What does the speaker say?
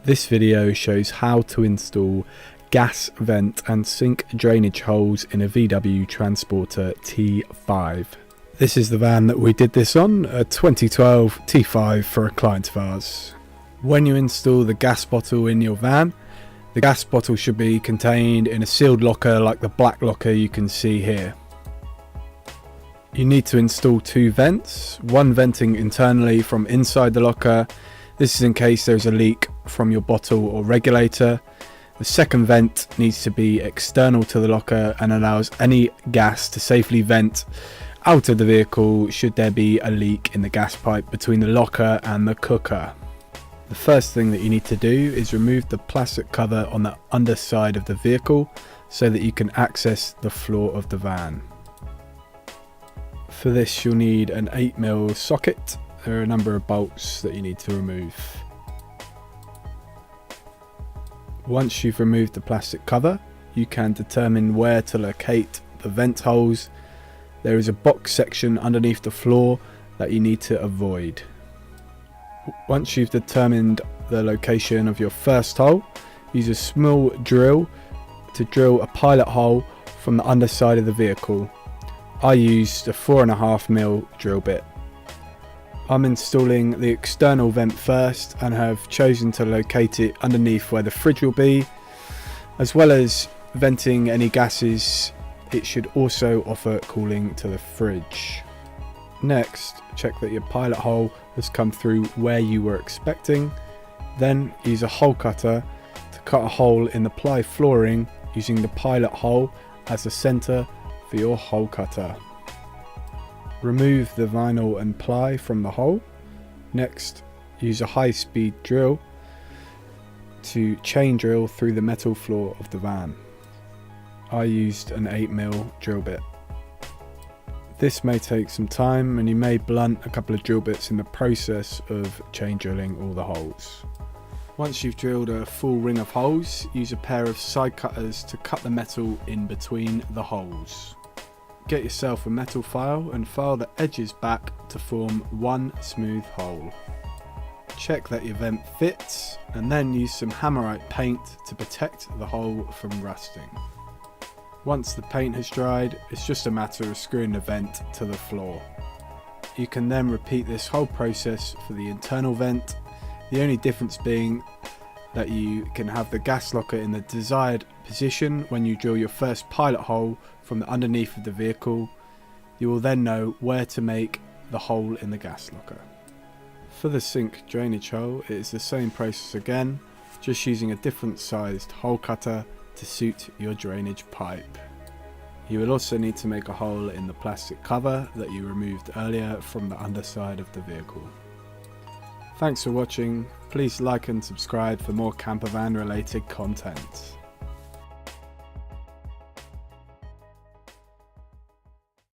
This video shows how to install gas vent and sink drainage holes in a VW Transporter T5. This is the van that we did this on, a 2012 T5 for a client of ours. When you install the gas bottle in your van, the gas bottle should be contained in a sealed locker like the black locker you can see here. You need to install two vents, one venting internally from inside the locker. This is in case there's a leak from your bottle or regulator. The second vent needs to be external to the locker and allows any gas to safely vent out of the vehicle should there be a leak in the gas pipe between the locker and the cooker. The first thing that you need to do is remove the plastic cover on the underside of the vehicle so that you can access the floor of the van. For this you'll need an 8mm socket. There are a number of bolts that you need to remove. Once you've removed the plastic cover, you can determine where to locate the vent holes. There is a box section underneath the floor that you need to avoid. Once you've determined the location of your first hole, use a small drill to drill a pilot hole from the underside of the vehicle. I used a 4.5mm drill bit. I'm installing the external vent first and have chosen to locate it underneath where the fridge will be. As well as venting any gases, it should also offer cooling to the fridge. Next, check that your pilot hole has come through where you were expecting. Then use a hole cutter to cut a hole in the ply flooring using the pilot hole as the center for your hole cutter. Remove the vinyl and ply from the hole. Next, use a high-speed drill to chain drill through the metal floor of the van. I used an 8mm drill bit. This may take some time and you may blunt a couple of drill bits in the process of chain drilling all the holes. Once you've drilled a full ring of holes, use a pair of side cutters to cut the metal in between the holes. Get yourself a metal file and file the edges back to form one smooth hole. Check that your vent fits and then use some Hammerite paint to protect the hole from rusting. Once the paint has dried, it's just a matter of screwing the vent to the floor. You can then repeat this whole process for the internal vent, the only difference being that you can have the gas locker in the desired position when you drill your first pilot hole from the underneath of the vehicle. You will then know where to make the hole in the gas locker. For the sink drainage hole, it is the same process again, just using a different sized hole cutter to suit your drainage pipe. You will also need to make a hole in the plastic cover that you removed earlier from the underside of the vehicle. Thanks for watching. Please like and subscribe for more campervan related content.